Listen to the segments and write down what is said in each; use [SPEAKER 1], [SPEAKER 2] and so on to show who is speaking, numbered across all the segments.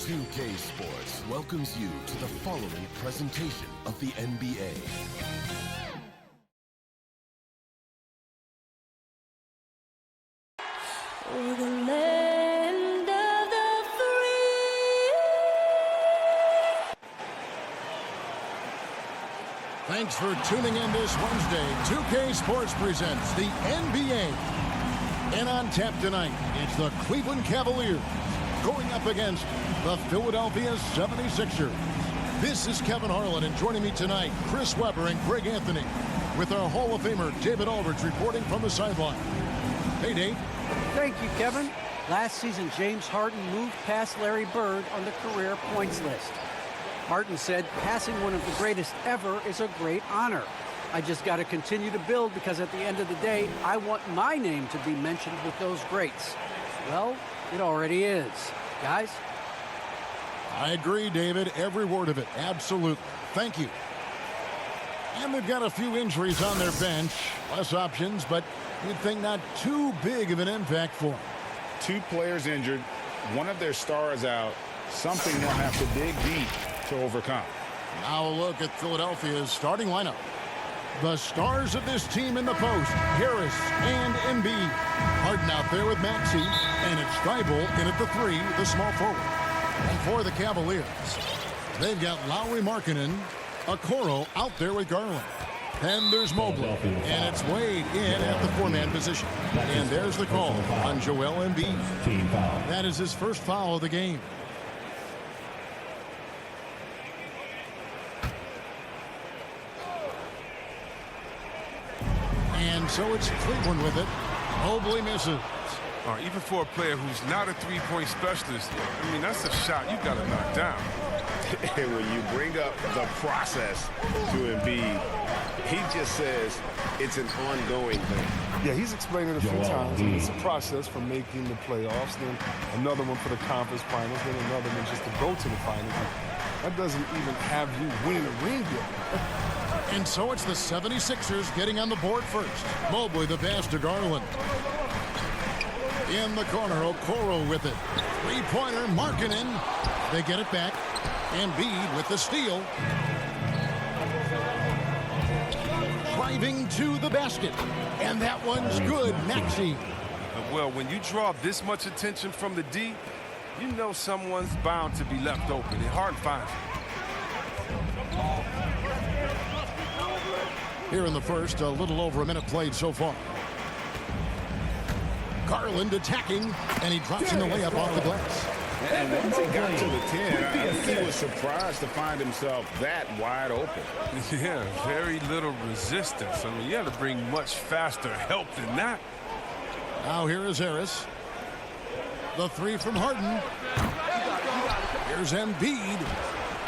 [SPEAKER 1] NBA2K Sports welcomes you to the following presentation of the NBA.
[SPEAKER 2] For the land of the free.
[SPEAKER 3] Thanks for tuning in this Wednesday. 2K Sports presents the NBA. And on tap tonight, it's the Cleveland Cavaliers going up against the Philadelphia 76ers. This is Kevin Harlan, and joining me tonight, Chris Webber and Greg Anthony, with our Hall of Famer David Aldridge reporting from the sideline. Hey, Dave.
[SPEAKER 4] Thank you, Kevin. Last season, James Harden moved past Larry Bird on the career points list. Harden said, passing one of the greatest ever is a great honor. I just got to continue to build because at the end of the day, I want my name to be mentioned with those greats. Well, it already is. Guys?
[SPEAKER 3] I agree, David. Every word of it. Absolutely. Thank you. And they've got a few injuries on their bench. Less options, but you'd think not too big of an impact for them.
[SPEAKER 5] Two players injured, one of their stars out, something they'll have to dig deep to overcome.
[SPEAKER 3] Now a look at Philadelphia's starting lineup. The stars of this team in the post, Harris and Embiid. Harden out there with Maxey, and it's Thibault in at the 3, the small forward. And for the Cavaliers, they've got Lowry Markkanen, Okoro out there with Garland. And there's Mobley, and it's Wade in at the 4-man position. And there's the call on Joel Embiid. That is his first foul of the game. And so it's Cleveland with it. Mobley misses.
[SPEAKER 6] Even for a player who's not a three-point specialist, I mean, that's a shot you got to knock down.
[SPEAKER 5] And when you bring up the process to Embiid, he just says it's an ongoing thing.
[SPEAKER 7] Yeah, he's explained it a few times. It's a process from making the playoffs, then another one for the conference finals, then another one just to go to the finals. That doesn't even have you winning a ring yet.
[SPEAKER 3] And so it's the 76ers getting on the board first. Mobley the pass to Garland. In the corner, Okoro with it. Three-pointer, Markkanen. They get it back. Embiid with the steal. Driving to the basket. And that one's good. Maxey.
[SPEAKER 6] Well, when you draw this much attention from the D, you know someone's bound to be left open. And Harden finds it.
[SPEAKER 3] Here in the first, a little over a minute played so far. Garland attacking, and he drops in the layup off the glass.
[SPEAKER 5] And once he got to the 10, I think he was surprised to find himself that wide open.
[SPEAKER 6] Yeah, very little resistance. I mean, you have to bring much faster help than that.
[SPEAKER 3] Now here is Harris. The 3 from Harden. Here's Embiid.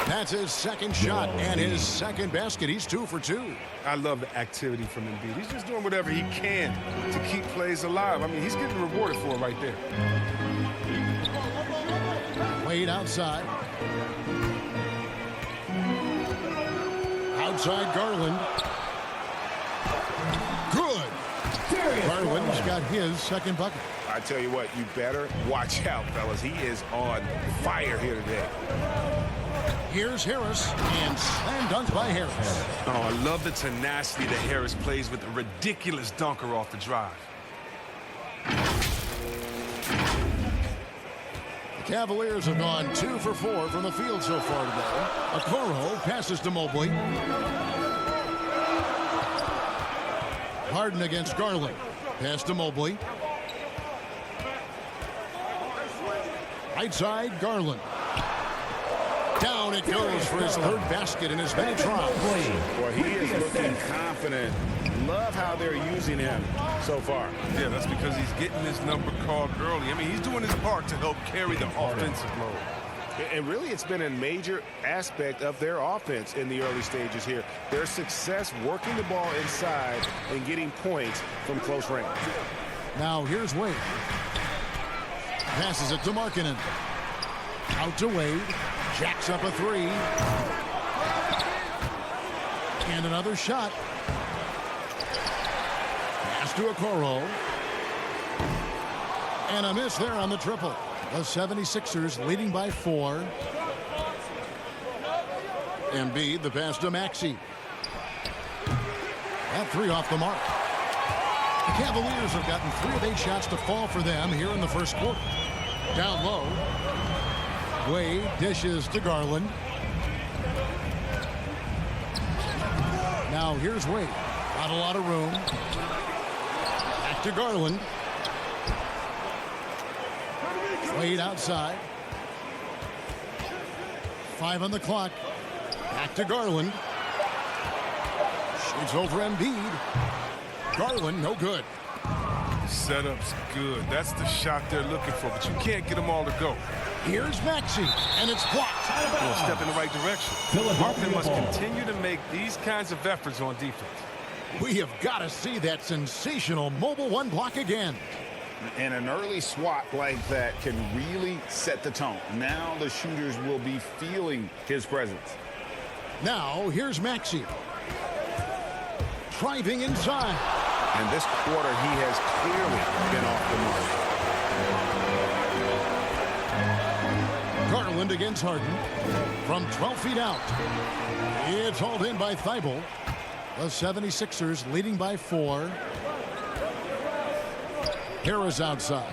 [SPEAKER 3] That's his second shot and his second basket. He's 2 for 2.
[SPEAKER 6] I love the activity from Embiid. He's just doing whatever he can to keep plays alive. I mean, he's getting rewarded for it right there.
[SPEAKER 3] Wade outside. Outside Garland. Good. Garland's got his second bucket.
[SPEAKER 5] I tell you what, you better watch out, fellas. He is on fire here today.
[SPEAKER 3] Here's Harris, and slam dunk by Harris.
[SPEAKER 6] Oh, I love the tenacity that Harris plays with a ridiculous dunker off the drive.
[SPEAKER 3] The Cavaliers have gone 2 for 4 from the field so far today. Okoro passes to Mobley. Harden against Garland. Pass to Mobley. Right side, Garland. Down it goes for his third basket in as many tries.
[SPEAKER 5] Well, he is looking confident. Love how they're using him so far.
[SPEAKER 6] Yeah, that's because he's getting his number called early. I mean, he's doing his part to help carry the offensive load.
[SPEAKER 5] And really, it's been a major aspect of their offense in the early stages here. Their success working the ball inside and getting points from close range.
[SPEAKER 3] Now here's Wade. Passes it to Markkanen. Out to Wade. Jacks up a 3. And another shot. Pass to Okoro. And a miss there on the triple. The 76ers leading by 4. Embiid, the pass to Maxey. That 3 off the mark. The Cavaliers have gotten 3 of 8 shots to fall for them here in the first quarter. Down low. Wade dishes to Garland. Now here's Wade. Not a lot of room. Back to Garland. Wade outside. 5 on the clock. Back to Garland. Shoots over Embiid. Garland, no good.
[SPEAKER 6] Setup's good. That's the shot they're looking for, but you can't get them all to go.
[SPEAKER 3] Here's Maxey, and it's blocked.
[SPEAKER 6] Well, a step in the right direction. Harden must continue to make these kinds of efforts on defense.
[SPEAKER 3] We have got to see that sensational mobile 1 block again.
[SPEAKER 8] And an early swat like that can really set the tone. Now the shooters will be feeling his presence.
[SPEAKER 3] Now here's Maxey. Driving inside.
[SPEAKER 5] And this quarter, he has clearly been off the mark.
[SPEAKER 3] Garland against Harden. From 12 feet out. It's hauled in by Thibault. The 76ers leading by 4. Harris outside.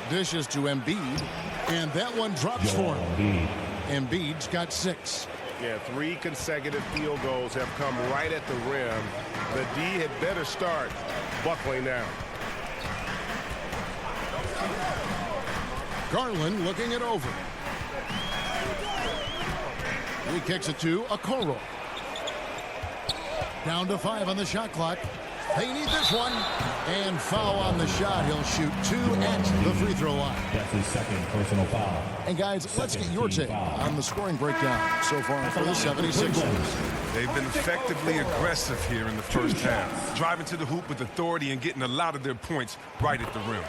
[SPEAKER 3] Dishes to Embiid. And that one drops for him. Embiid's got 6.
[SPEAKER 5] Yeah, 3 consecutive field goals have come right at the rim. The D had better start buckling down.
[SPEAKER 3] Garland looking it over. He kicks it to Okoro. Down to 5 on the shot clock. They need this one. And foul on the shot. He'll shoot 2 at the free throw line.
[SPEAKER 9] That's his second personal foul.
[SPEAKER 3] And guys, let's get your take on the scoring breakdown so far for the 76ers.
[SPEAKER 6] They've been effectively aggressive here in the first half, driving to the hoop with authority and getting a lot of their points right at the rim.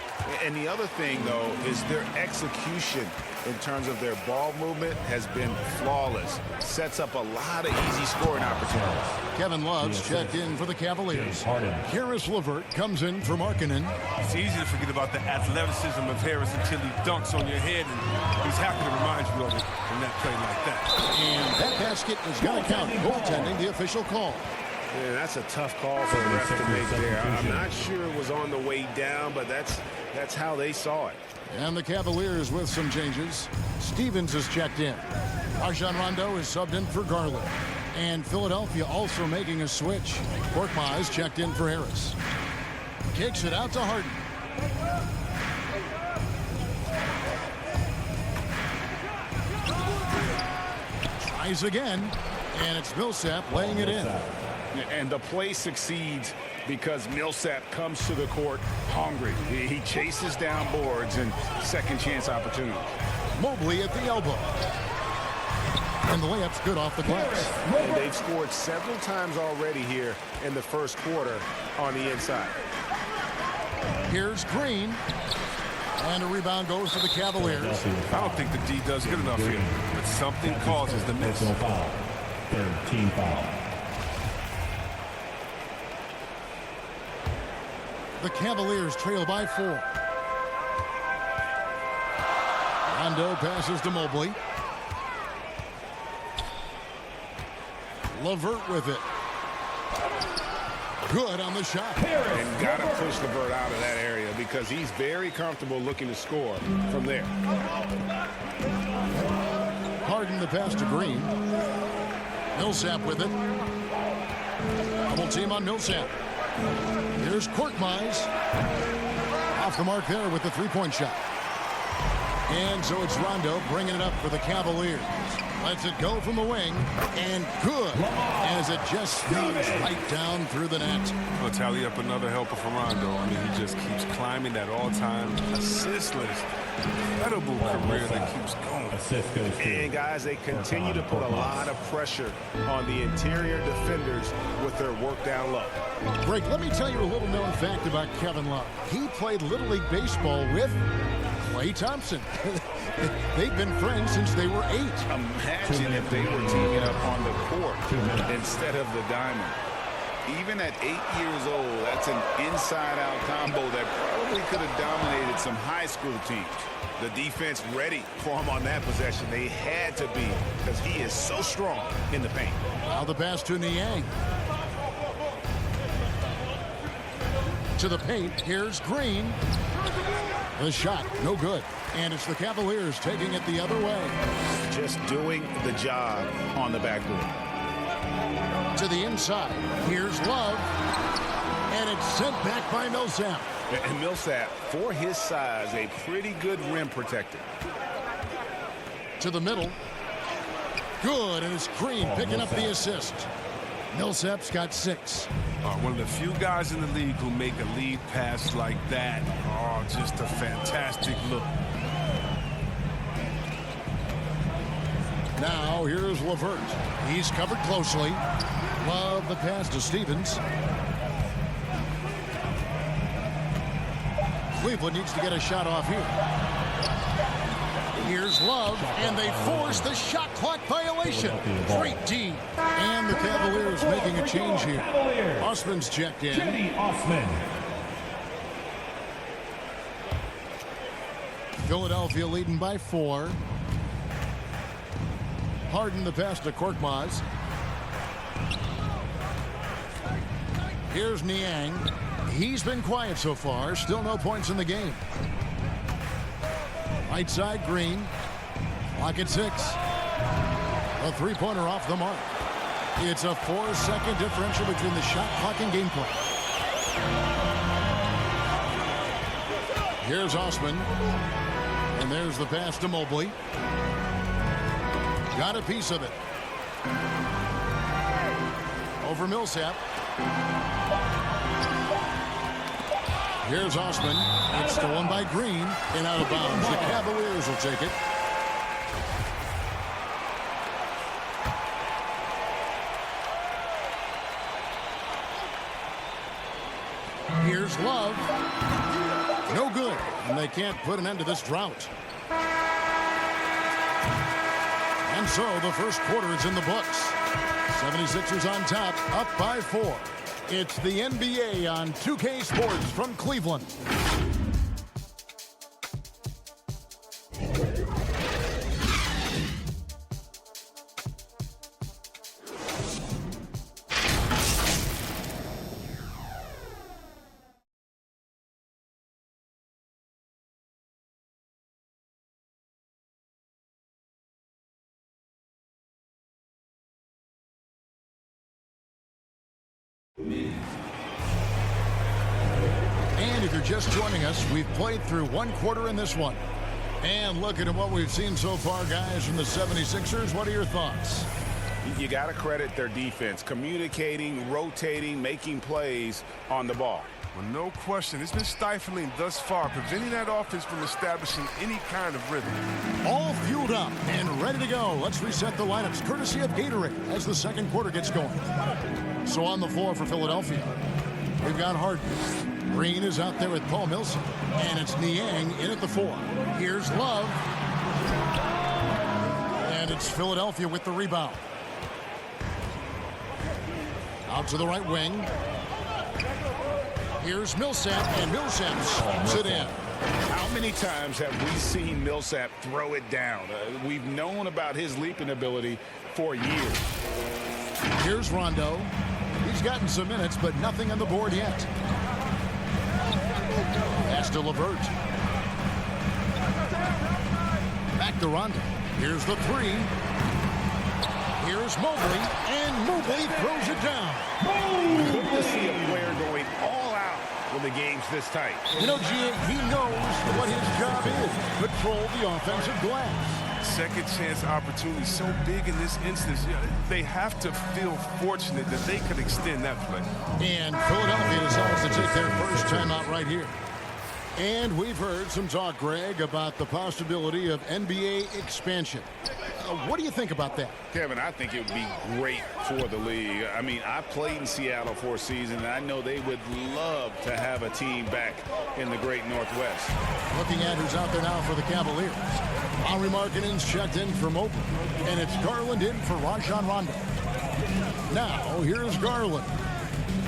[SPEAKER 5] And the other thing, though, is their execution in terms of their ball movement has been flawless. Sets up a lot of easy scoring opportunities.
[SPEAKER 3] Kevin Love's checked in for the Cavaliers. Harris LeVert comes in for Markkanen.
[SPEAKER 6] It's easy to forget about the athleticism of Harris until he dunks on your head, and he's happy to remind you of it in that play like that.
[SPEAKER 3] And that basket is going to count. Goaltending, the official call.
[SPEAKER 5] Yeah, that's a tough call for the ref to make there. I'm not sure it was on the way down, but that's how they saw it.
[SPEAKER 3] And the Cavaliers with some changes. Stevens is checked in. Rajon Rondo is subbed in for Garland. And Philadelphia also making a switch. Korkmaz checked in for Harris. Kicks it out to Harden. Tries again. And it's Millsap laying it in.
[SPEAKER 8] And the play succeeds because Millsap comes to the court hungry. He chases down boards and second chance opportunities.
[SPEAKER 3] Mobley at the elbow. And the layup's good off the glass.
[SPEAKER 5] And they've scored several times already here in the first quarter on the inside.
[SPEAKER 3] Here's Green. And a rebound goes to the Cavaliers.
[SPEAKER 6] I don't think the D does good enough here, but something causes the miss.
[SPEAKER 9] Personal foul. Third team foul.
[SPEAKER 3] The Cavaliers trail by 4. Rondo passes to Mobley. LeVert with it. Good on the shot.
[SPEAKER 5] And got to push LeVert out of that area because he's very comfortable looking to score from there.
[SPEAKER 3] Harden the pass to Green. Millsap with it. Double team on Millsap. Here's Korkmaz. Off the mark there with the three-point shot. And so it's Rondo bringing it up for the Cavaliers. Lets it go from the wing. And good as it just sneaks right down through the net.
[SPEAKER 6] We'll tally up another helper for Rondo. I mean, he just keeps climbing that all-time assist list. Incredible career that keeps going.
[SPEAKER 5] And guys, they continue to put a lot of pressure on the interior defenders with their work down low.
[SPEAKER 3] Greg, let me tell you a little known fact about Kevin Love. He played Little League Baseball with Klay Thompson. They've been friends since they were 8.
[SPEAKER 8] Imagine if they were teaming up on the court instead of the diamond. Even at 8 years old, that's an inside-out combo that probably could have dominated some high school teams. The defense ready for him on that possession. They had to be, because he is so strong in the paint.
[SPEAKER 3] Now the pass to Niang. To the paint, here's Green. The shot, no good. And it's the Cavaliers taking it the other way.
[SPEAKER 8] Just doing the job on the backboard.
[SPEAKER 3] To the inside, here's Love. And it's sent back by Millsap.
[SPEAKER 8] And Millsap, for his size, a pretty good rim protector.
[SPEAKER 3] To the middle. Good, and it's Green picking up the assist. Millsap's got 6.
[SPEAKER 6] One of the few guys in the league who make a lead pass like that. Oh, just a fantastic look.
[SPEAKER 3] Now here's LeVert. He's covered closely. Love the pass to Stevens. Cleveland needs to get a shot off here. Here's Love, and they force the shot clock violation. Great D. And the Cavaliers making a change here. Osman's checked in. Philadelphia leading by 4. Harden the pass to Korkmaz. Here's Niang. He's been quiet so far. Still no points in the game. Right side, Green. Clock at 6. A three-pointer off the mark. It's a 4-second differential between the shot clock and game clock. Here's Osman. And there's the pass to Mobley. Got a piece of it. Over Millsap. Here's Osman. It's stolen by Green and out of bounds. The Cavaliers will take it. Here's Love. No good. And they can't put an end to this drought. And so the first quarter is in the books. 76ers on top, up by 4. It's the NBA on 2K Sports from Cleveland. And if you're just joining us, we've played through one quarter in this one. And looking at what we've seen so far, guys, from the 76ers, what are your thoughts?
[SPEAKER 8] You got to credit their defense, communicating, rotating, making plays on the ball.
[SPEAKER 6] Well, no question. It's been stifling thus far, preventing that offense from establishing any kind of rhythm.
[SPEAKER 3] All fueled up and ready to go. Let's reset the lineups, courtesy of Gatorade, as the second quarter gets going. So on the floor for Philadelphia, we've got Harden. Green is out there with Paul Millsap, and it's Niang in at the 4. Here's Love. And it's Philadelphia with the rebound. Out to the right wing. Here's Millsap, and Millsap slams it in.
[SPEAKER 8] How many times have we seen Millsap throw it down? We've known about his leaping ability for years.
[SPEAKER 3] Here's Rondo. He's gotten some minutes, but nothing on the board yet. Pass to LeVert. Back to Rondo. Here's the 3. Here's Mobley, and Mobley throws it down.
[SPEAKER 8] Good to see a player going all out when the game's this tight.
[SPEAKER 3] You know, he knows what his job is. Control the offensive glass.
[SPEAKER 6] Second chance opportunity so big in this instance. They have to feel fortunate that they could extend that play.
[SPEAKER 3] And Philadelphia decides to take their first timeout right here. And we've heard some talk, Greg, about the possibility of NBA expansion. What do you think about that?
[SPEAKER 8] Kevin, I think it would be great for the league. I mean, I played in Seattle for a season, and I know they would love to have a team back in the great Northwest.
[SPEAKER 3] Looking at who's out there now for the Cavaliers. Henry Markkanen's checked in for Mobley, and it's Garland in for Rajon Rondo. Now, here's Garland.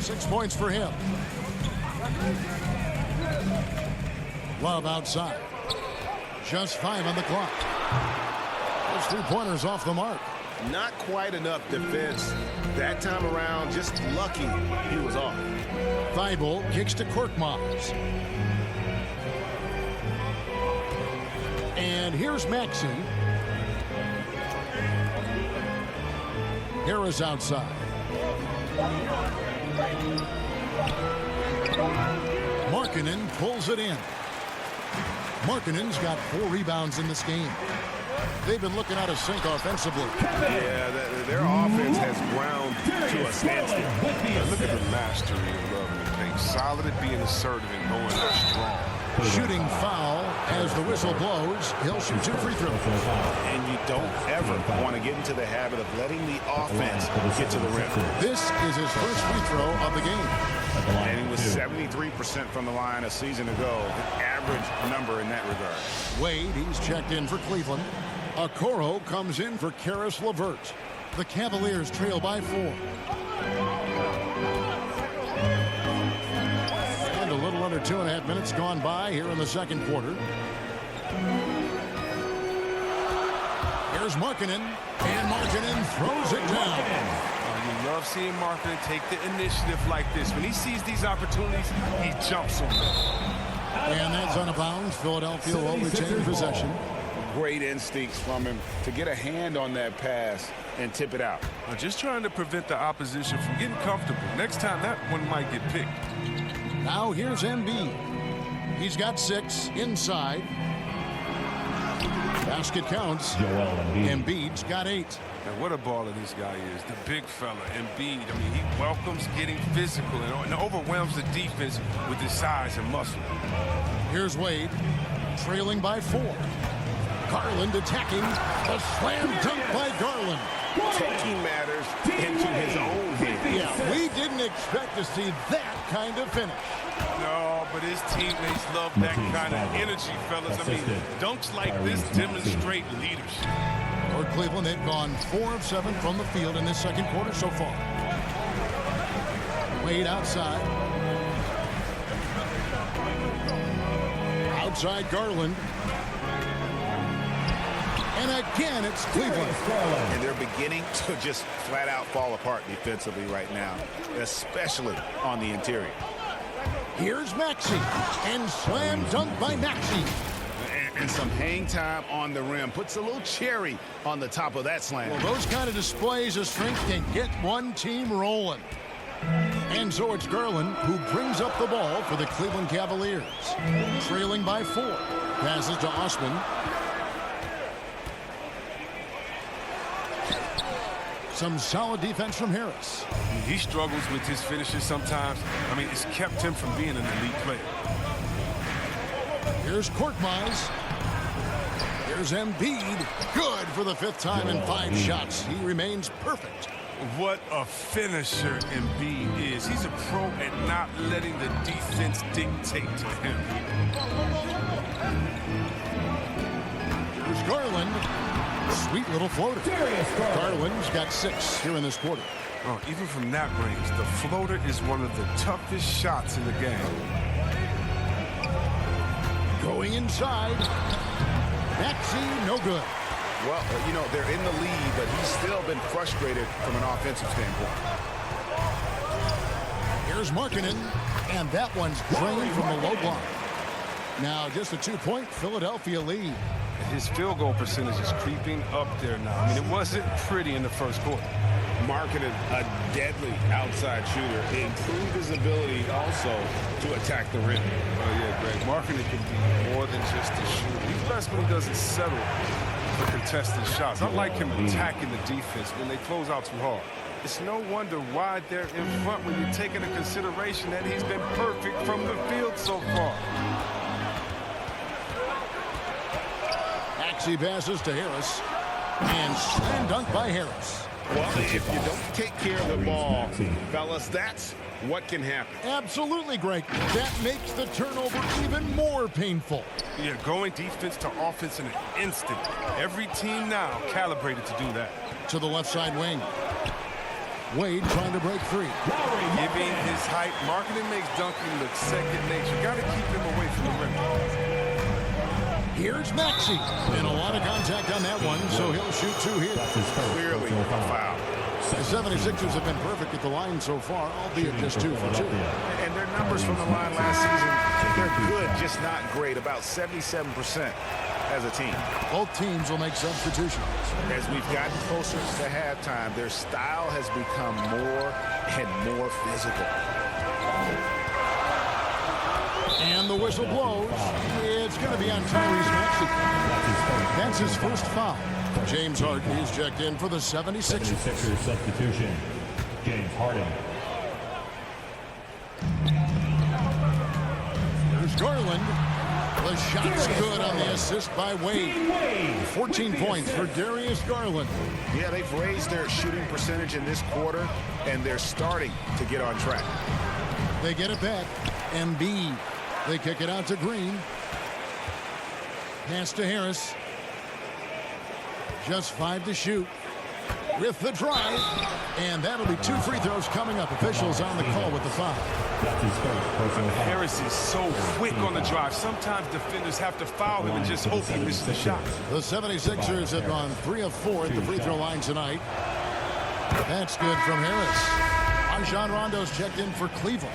[SPEAKER 3] 6 points for him. Love outside. Just 5 on the clock. Those 3-pointers off the mark.
[SPEAKER 8] Not quite enough defense that time around. Just lucky he was off.
[SPEAKER 3] Thibault kicks to Korkmaz. And here's Maxey. Harris outside. Markkanen pulls it in. Markkanen's got 4 rebounds in this game. They've been looking out of sync offensively.
[SPEAKER 5] Yeah, their offense has ground to a standstill.
[SPEAKER 6] Look at the mastery of Love in the paint. Solid at being assertive and going up strong.
[SPEAKER 3] Shooting foul as the whistle blows. He'll shoot 2 free throws.
[SPEAKER 8] And you don't ever want to get into the habit of letting the offense get to the rim.
[SPEAKER 3] This is his first free throw of the game.
[SPEAKER 8] And he was 73% from the line a season ago. An average number in that regard.
[SPEAKER 3] Wade, he's checked in for Cleveland. Okoro comes in for Karis LeVert. The Cavaliers trail by 4. And a little under 2.5 minutes gone by here in the second quarter. Here's Markkanen, and Markkanen throws it down.
[SPEAKER 6] You love seeing Markkanen take the initiative like this. When he sees these opportunities, he jumps on them.
[SPEAKER 3] And that's out of bounds. Philadelphia will retain possession.
[SPEAKER 8] Great instincts from him to get a hand on that pass and tip it out.
[SPEAKER 6] Just trying to prevent the opposition from getting comfortable. Next time, that one might get picked.
[SPEAKER 3] Now here's Embiid. He's got 6 inside. Basket counts. Embiid's got 8.
[SPEAKER 6] And what a baller this guy is. The big fella, Embiid. I mean, he welcomes getting physical and overwhelms the defense with his size and muscle.
[SPEAKER 3] Here's Wade, trailing by 4. Garland attacking. A slam dunk by Garland.
[SPEAKER 8] Taking matters into his own hands.
[SPEAKER 3] Yeah, we didn't expect to see that kind of finish.
[SPEAKER 6] No, but his teammates love that kind of energy, fellas. I mean, dunks like this demonstrate leadership.
[SPEAKER 3] For Cleveland, they've gone 4 of 7 from the field in this second quarter so far. Wade outside. Outside Garland. And again, it's Cleveland.
[SPEAKER 8] And they're beginning to just flat out fall apart defensively right now, especially on the interior.
[SPEAKER 3] Here's Maxey, and slam dunk by Maxey.
[SPEAKER 8] And some hang time on the rim. Puts a little cherry on the top of that slam.
[SPEAKER 3] Well, those kind of displays of strength can get one team rolling. And so it's Garland who brings up the ball for the Cleveland Cavaliers. Trailing by 4. Passes to Osman. Some solid defense from Harris.
[SPEAKER 6] He struggles with his finishes sometimes. I mean, it's kept him from being an elite player.
[SPEAKER 3] Here's Korkmaz. Here's Embiid. Good for the 5th time in 5 shots. He remains perfect.
[SPEAKER 6] What a finisher Embiid is. He's a pro at not letting the defense dictate to him.
[SPEAKER 3] Here's Garland. Sweet little floater. Garland's got 6 here in this quarter.
[SPEAKER 6] Oh, even from that range, the floater is one of the toughest shots in the game.
[SPEAKER 3] Going inside. Maxey, no good.
[SPEAKER 8] Well, you know, they're in the lead, but he's still been frustrated from an offensive standpoint.
[SPEAKER 3] Here's Markkanen, and that one's drained from the low block. Now, just a 2-point Philadelphia lead.
[SPEAKER 6] His field goal percentage is creeping up there now. I mean, it wasn't pretty in the first quarter.
[SPEAKER 8] Markkanen, a deadly outside shooter. He improved his ability also to attack the rim.
[SPEAKER 6] Oh, yeah, Greg. Markkanen can be more than just a shooter. He's best when he doesn't settle for contested shots. I like him attacking the defense when they close out too hard. It's no wonder why they're in front when you take into consideration that he's been perfect from the field so far.
[SPEAKER 3] Maxey passes to Harris, and slam dunk by Harris.
[SPEAKER 8] Well, if you don't take care of the ball, fellas, that's what can happen.
[SPEAKER 3] Absolutely, Greg. That makes the turnover even more painful.
[SPEAKER 6] Yeah, going defense to offense in an instant. Every team now calibrated to do that.
[SPEAKER 3] To the left side wing. Wade trying to break free.
[SPEAKER 6] Giving his height, marketing makes dunking look second nature. Got to keep him away from the rim.
[SPEAKER 3] Here's Maxey. And a lot of contact on that one, so he'll shoot 2 here.
[SPEAKER 8] Clearly a foul.
[SPEAKER 3] The 76ers have been perfect at the line so far, albeit just 2 for 2.
[SPEAKER 8] And their numbers from the line last season, they're good, just not great. About 77% as a team.
[SPEAKER 3] Both teams will make substitutions.
[SPEAKER 8] As we've gotten closer to halftime, their style has become more and more physical.
[SPEAKER 3] And the whistle blows. It's going to be on Tyrese Maxey. That's his first foul. James Harden is checked in for the 76ers.
[SPEAKER 9] 76ers substitution. James Harden.
[SPEAKER 3] There's Garland. The shot's good on the assist by Wade. 14 points for Darius Garland.
[SPEAKER 8] Yeah, they've raised their shooting percentage in this quarter, and they're starting to get on track.
[SPEAKER 3] They get it back. Embiid. They kick it out to Green. Pass to Harris. Just 5 to shoot. With the drive. And that'll be 2 free throws coming up. Officials on the call with the foul.
[SPEAKER 6] Harris is so quick on the drive. Sometimes defenders have to foul him and just hope he misses the shot.
[SPEAKER 3] The 76ers have gone 3 of 4 at the free throw line tonight. That's good from Harris. Rajon Rondo's checked in for Cleveland.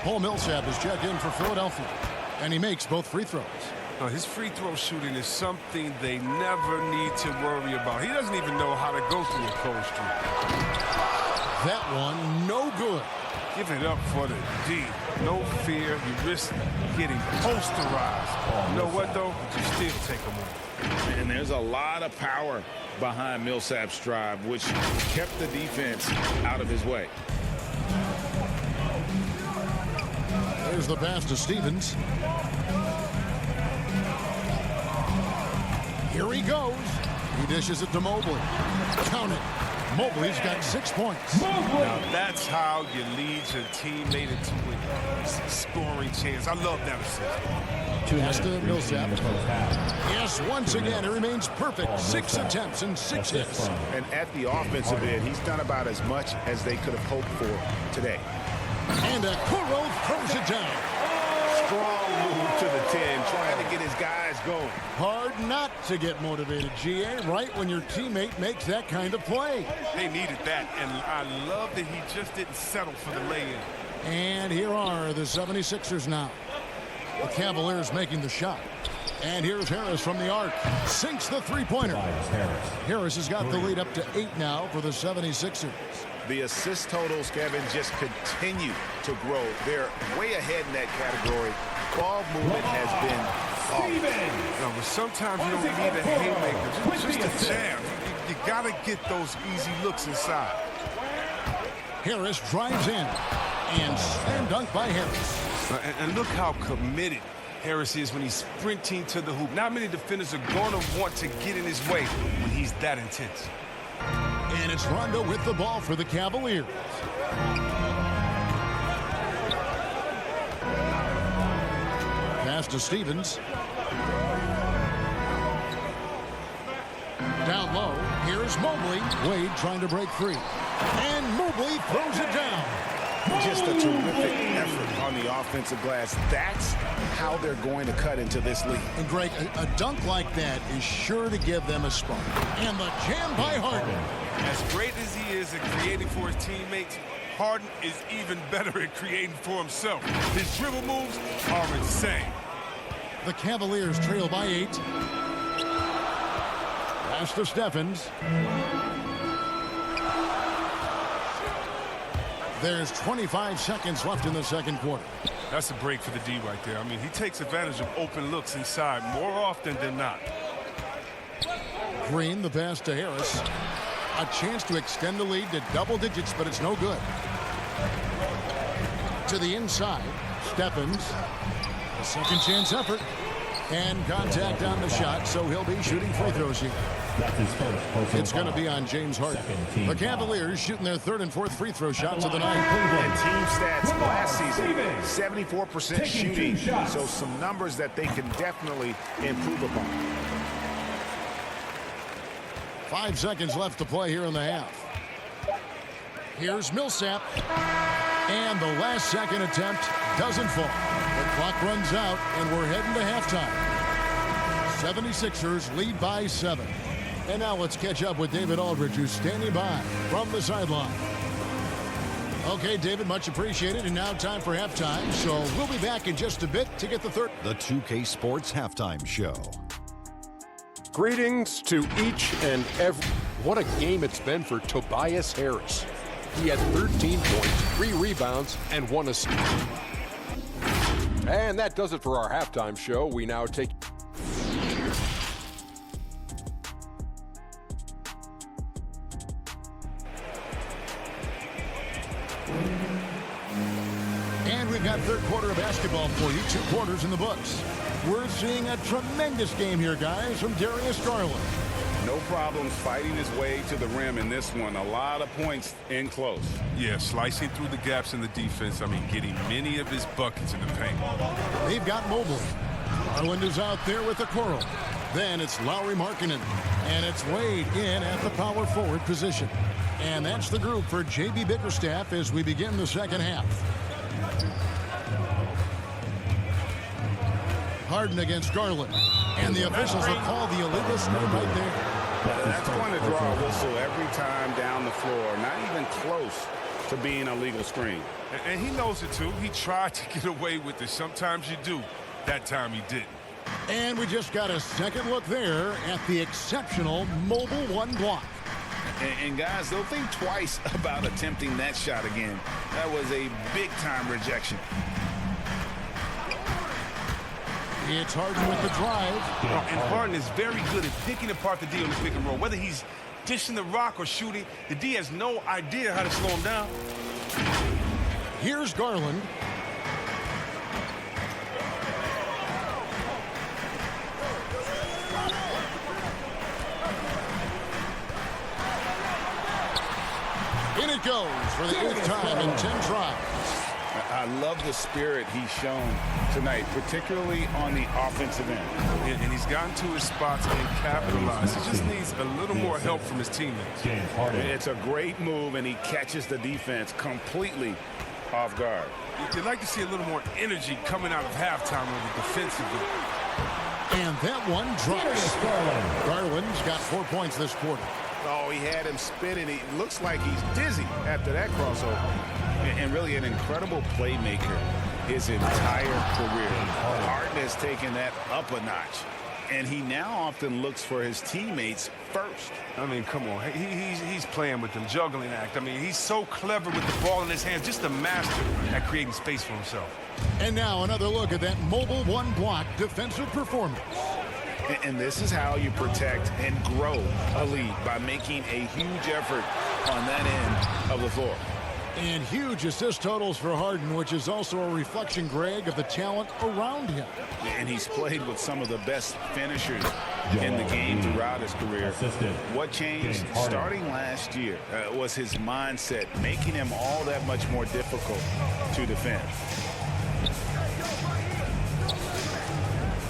[SPEAKER 3] Paul Millsap is checked in for Philadelphia. And he makes both free throws.
[SPEAKER 6] His free throw shooting is something they never need to worry about. He doesn't even know how to go through a cold streak.
[SPEAKER 3] That one, no good.
[SPEAKER 6] Give it up for the D. No fear. You risk getting posterized. You know what, though? You still take them on.
[SPEAKER 8] And there's a lot of power behind Millsap's drive, which kept the defense out of his way.
[SPEAKER 3] There's the pass to Stevens. Here he goes. He dishes it to Mobley. Count it. Mobley's got 6 points.
[SPEAKER 6] Now that's how you lead your teammate into a scoring chance. I love that assist.
[SPEAKER 3] Pass to Millsap. Yes, once again, it remains perfect. 6 attempts and 6 hits.
[SPEAKER 8] And at the offensive end, he's done about as much as they could have hoped for today.
[SPEAKER 3] And Kuro throws it down.
[SPEAKER 8] Strong move to the 10, trying to get his guys going.
[SPEAKER 3] Hard not to get motivated, GA, right when your teammate makes that kind of play.
[SPEAKER 6] They needed that, and I love that he just didn't settle for the lay-in.
[SPEAKER 3] And here are the 76ers now. The Cavaliers making the shot. And here's Harris from the arc. Sinks the three-pointer. Harris has got the lead up to 8 now for the 76ers.
[SPEAKER 8] The assist totals, Kevin, just continue to grow. They're way ahead in that category. Ball movement has been off.
[SPEAKER 6] No, but sometimes you don't need a haymaker, just a jam. You got to get those easy looks inside.
[SPEAKER 3] Harris drives in. And slam dunk by Harris.
[SPEAKER 6] And look how committed Harris is when he's sprinting to the hoop. Not many defenders are going to want to get in his way when he's that intense.
[SPEAKER 3] And it's Rondo with the ball for the Cavaliers. Pass to Stevens. Down low. Here's Mobley. Wade trying to break free. And Mobley throws it down.
[SPEAKER 8] Just a terrific effort on the offensive glass. That's how they're going to cut into this league.
[SPEAKER 3] And Greg, a dunk like that is sure to give them a spark. And the jam by Harden.
[SPEAKER 6] As great as he is at creating for his teammates, Harden is even better at creating for himself. His dribble moves are insane.
[SPEAKER 3] The Cavaliers trail by 8. Pass to Stephens. There's 25 seconds left in the second quarter.
[SPEAKER 6] That's a break for the D right there. I mean, he takes advantage of open looks inside more often than not.
[SPEAKER 3] Green, the pass to Harris. A chance to extend the lead to double digits, but it's no good. To the inside, Stephens. A second chance effort. And contact on the shot, so he'll be shooting free throws here. It's going to be on James Harden. The Cavaliers shooting their 3rd and 4th free throw shots of the night.
[SPEAKER 8] And team stats last season, 74% shooting. So some numbers that they can definitely improve upon.
[SPEAKER 3] 5 seconds left to play here in the half. Here's Millsap. And the last second attempt doesn't fall. The clock runs out, and we're heading to halftime. 76ers lead by 7. And now let's catch up with David Aldridge, who's standing by from the sideline. Okay, David, much appreciated. And now time for halftime. So we'll be back in just a bit to get the third.
[SPEAKER 10] The 2K Sports Halftime Show.
[SPEAKER 11] Greetings to each and every. What a game it's been for Tobias Harris. He had 13 points, 3 rebounds, and 1 assist. And that does it for our halftime show. We now take.
[SPEAKER 3] And we've got third quarter of basketball for you. 2 quarters in the books. We're seeing a tremendous game here, guys, from Darius Garland.
[SPEAKER 8] No problems fighting his way to the rim in this one. A lot of points in close.
[SPEAKER 6] Yeah, slicing through the gaps in the defense. I mean, getting many of his buckets in the paint.
[SPEAKER 3] They've got Mobley. Garland is out there with the Coral. Then it's Lauri Markkanen. And it's Wade in at the power forward position. And that's the group for J.B. Bickerstaff as we begin the second half. Harden against Garland. And the officials will call the illegal screen right there.
[SPEAKER 8] That's going to draw a whistle every time down the floor. Not even close to being a legal screen.
[SPEAKER 6] And he knows it, too. He tried to get away with it. Sometimes you do. That time he didn't.
[SPEAKER 3] And we just got a second look there at the exceptional Mobile 1 block.
[SPEAKER 8] And guys, they'll think twice about attempting that shot again. That was a big-time rejection.
[SPEAKER 3] It's Harden with the drive.
[SPEAKER 6] And Harden is very good at picking apart the D on the pick and roll. Whether he's dishing the rock or shooting, the D has no idea how to slow him down.
[SPEAKER 3] Here's Garland. In it goes for the 8th time in 10 tries.
[SPEAKER 8] I love the spirit he's shown tonight, particularly on the offensive end.
[SPEAKER 6] And he's gotten to his spots and capitalized. He just needs a little more help from his teammates.
[SPEAKER 8] It's a great move, and he catches the defense completely off guard.
[SPEAKER 6] You'd like to see a little more energy coming out of halftime on the defensive end.
[SPEAKER 3] And that one drops. Garland's got 4 points this quarter.
[SPEAKER 8] Oh, he had him spinning. He looks like he's dizzy after that crossover. And really an incredible playmaker his entire career. Harden has taken that up a notch. And he now often looks for his teammates first.
[SPEAKER 6] I mean, come on. He's playing with them, juggling act. I mean, he's so clever with the ball in his hands, just a master at creating space for himself.
[SPEAKER 3] And now another look at that Mobile 1 block defensive performance.
[SPEAKER 8] And this is how you protect and grow a lead, by making a huge effort on that end of the floor.
[SPEAKER 3] And huge assist totals for Harden, which is also a reflection, Greg, of the talent around him.
[SPEAKER 8] And he's played with some of the best finishers in the game throughout his career. What changed starting last year was his mindset, making him all that much more difficult to defend.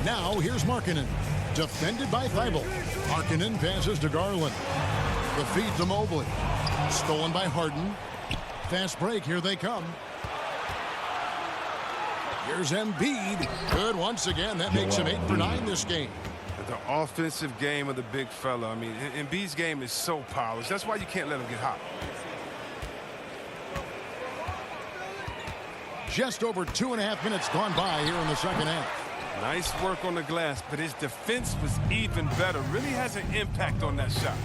[SPEAKER 3] Now here's Markkanen, defended by Thibault. Markkanen passes to Garland. The feed to Mobley. Stolen by Harden. Fast break, here they come. Here's Embiid. Good once again. That makes him 8 for 9 this game.
[SPEAKER 6] The offensive game of the big fella. I mean, Embiid's game is so polished. That's why you can't let him get hot.
[SPEAKER 3] Just over 2.5 minutes gone by here in the second half.
[SPEAKER 6] Nice work on the glass, but his defense was even better. Really has an impact on that shot.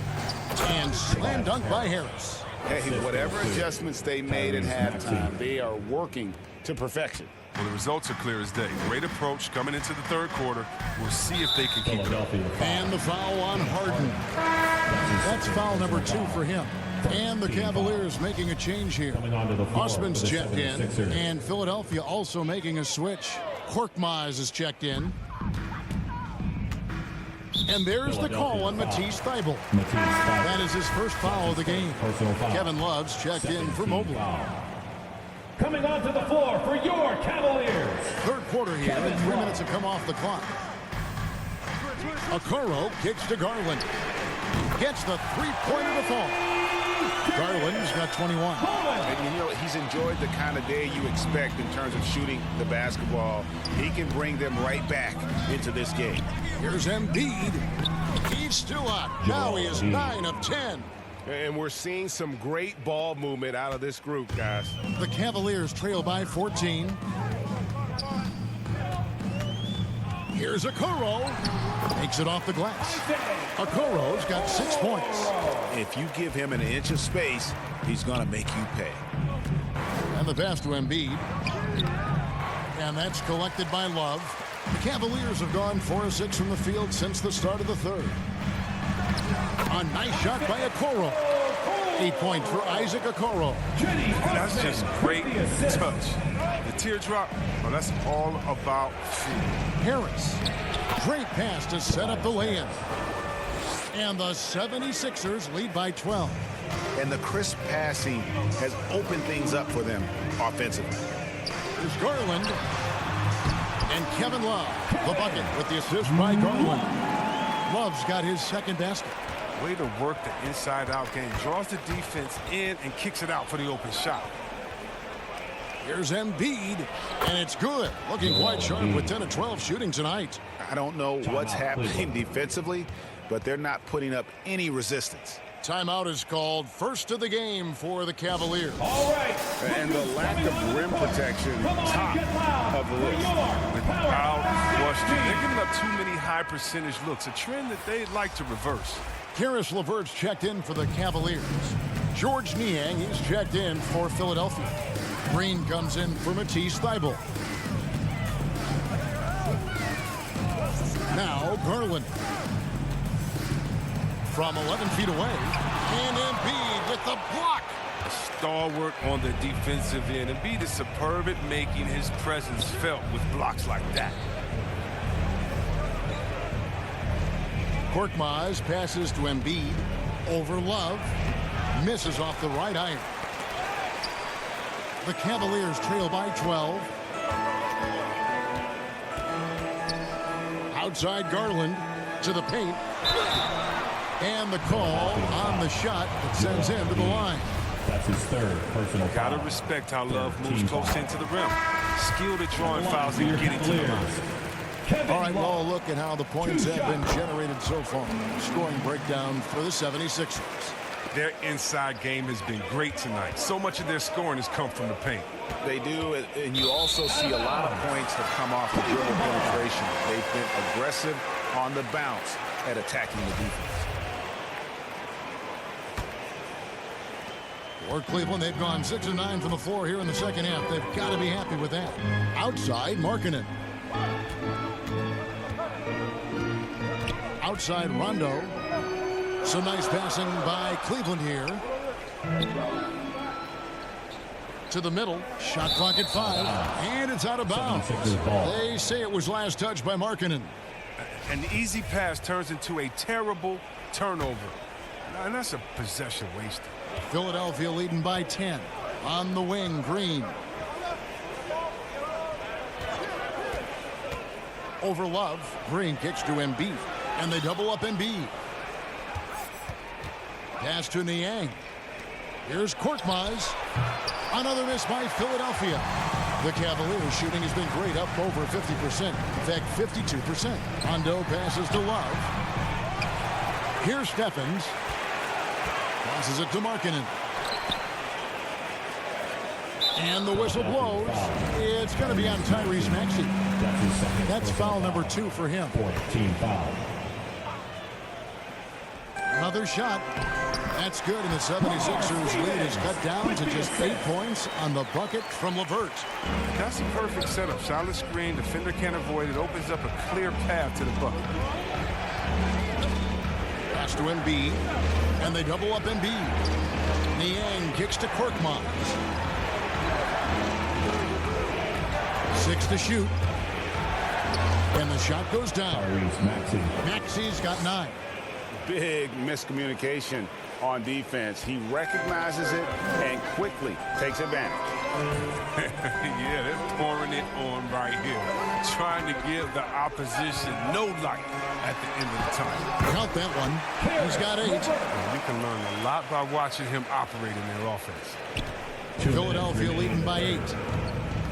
[SPEAKER 3] And slam dunk by Harris.
[SPEAKER 8] Hey, whatever adjustments they made at halftime, they are working to perfection.
[SPEAKER 6] Well, the results are clear as day. Great approach coming into the third quarter. We'll see if they can keep it up.
[SPEAKER 3] And the foul on Harden. That's foul number 2 for him. And the Cavaliers making a change here. Osman's checked in, and Philadelphia also making a switch. Korkmaz is checked in. And there's the call on Matisse Thybulle. That is his first foul of the game. Kevin Love's checked in for Mobley.
[SPEAKER 9] Coming onto the floor for your Cavaliers.
[SPEAKER 3] Third quarter here, and 3 minutes have come off the clock. Okoro kicks to Garland. Gets the three-pointer to fall. Garland's got 21.
[SPEAKER 8] And you know, he's enjoyed the kind of day you expect in terms of shooting the basketball. He can bring them right back into this game.
[SPEAKER 3] Here's Embiid. He's still up. Now he is 9 of 10.
[SPEAKER 5] And we're seeing some great ball movement out of this group, guys.
[SPEAKER 3] The Cavaliers trail by 14. Here's Okoro. Takes it off the glass. Okoro's got 6 points.
[SPEAKER 8] If you give him an inch of space, he's going to make you pay.
[SPEAKER 3] And the pass to Embiid. And that's collected by Love. The Cavaliers have gone 4 of 6 from the field since the start of the third. A nice shot by Okoro. 8 points for Isaac Okoro.
[SPEAKER 6] That's just great touch. The teardrop, well, that's all about feel.
[SPEAKER 3] Harris. Great pass to set up the lay-in. And the 76ers lead by 12.
[SPEAKER 8] And the crisp passing has opened things up for them offensively.
[SPEAKER 3] Here's Garland. And Kevin Love, the bucket with the assist by Garland. Love's got his second basket.
[SPEAKER 6] Way to work the inside-out game. Draws the defense in and kicks it out for the open shot.
[SPEAKER 3] Here's Embiid, and it's good. Looking quite sharp with 10 of 12 shooting tonight.
[SPEAKER 8] I don't know what's happening defensively, but they're not putting up any resistance.
[SPEAKER 3] Timeout is called. First of the game for the Cavaliers.
[SPEAKER 9] All right.
[SPEAKER 5] And the lack of rim protection, top of the list.
[SPEAKER 6] Without question. They're giving up too many high percentage looks, a trend that they'd like to reverse.
[SPEAKER 3] Karis LeVert's checked in for the Cavaliers. George Niang, he's checked in for Philadelphia. Green comes in for Matisse Thybulle. Now Garland. From 11 feet away. And Embiid with the block.
[SPEAKER 6] Stalwart on the defensive end. Embiid is superb at making his presence felt with blocks like that.
[SPEAKER 3] Korkmaz passes to Embiid. Over Love. Misses off the right iron. The Cavaliers trail by 12. Outside Garland to the paint. And the call on the shot that sends him to the line.
[SPEAKER 9] That's his third personal foul.
[SPEAKER 6] Gotta respect how Love moves close into the rim. Skilled at drawing fouls and getting to the line.
[SPEAKER 3] All right, well, look at how the points have been generated so far. Scoring breakdown for the 76ers.
[SPEAKER 6] Their inside game has been great tonight. So much of their scoring has come from the paint.
[SPEAKER 8] They do, and you also see a lot of points that come off the dribble penetration. They've been aggressive on the bounce at attacking the defense.
[SPEAKER 3] For Cleveland, they've gone 6 of 9 from the floor here in the second half. They've got to be happy with that. Outside, Markkanen. Outside, Rondo. Some nice passing by Cleveland here. To the middle. Shot clock at 5. And it's out of bounds. They say it was last touched by Markkanen.
[SPEAKER 6] An easy pass turns into a terrible turnover. And that's a possession wasted.
[SPEAKER 3] Philadelphia leading by 10. On the wing, Green. Over Love. Green kicks to Embiid. And they double up Embiid. Pass to Niang. Here's Korkmaz. Another miss by Philadelphia. The Cavaliers shooting has been great, up over 50%. In fact, 52%. Rondo passes to Love. Here's Stephens. Passes it to Markkanen. And the whistle blows. It's going to be on Tyrese Maxey. That's foul number 2 for him.
[SPEAKER 9] Team foul.
[SPEAKER 3] Another shot. That's good, and the 76ers lead is cut down to just 8 points on the bucket from LeVert.
[SPEAKER 6] That's a perfect setup. Solid screen. Defender can't avoid it. Opens up a clear path to the bucket.
[SPEAKER 3] Pass to Embiid, and they double up Embiid. Niang kicks to Korkmaz. 6 to shoot. And the shot goes down. Maxey's got 9.
[SPEAKER 8] Big miscommunication on defense. He recognizes it and quickly takes advantage.
[SPEAKER 6] Yeah, they're pouring it on right here. Trying to give the opposition no light at the end of the time.
[SPEAKER 3] Count that one. He's got 8.
[SPEAKER 6] And you can learn a lot by watching him operate in their offense.
[SPEAKER 3] Philadelphia leading by 8.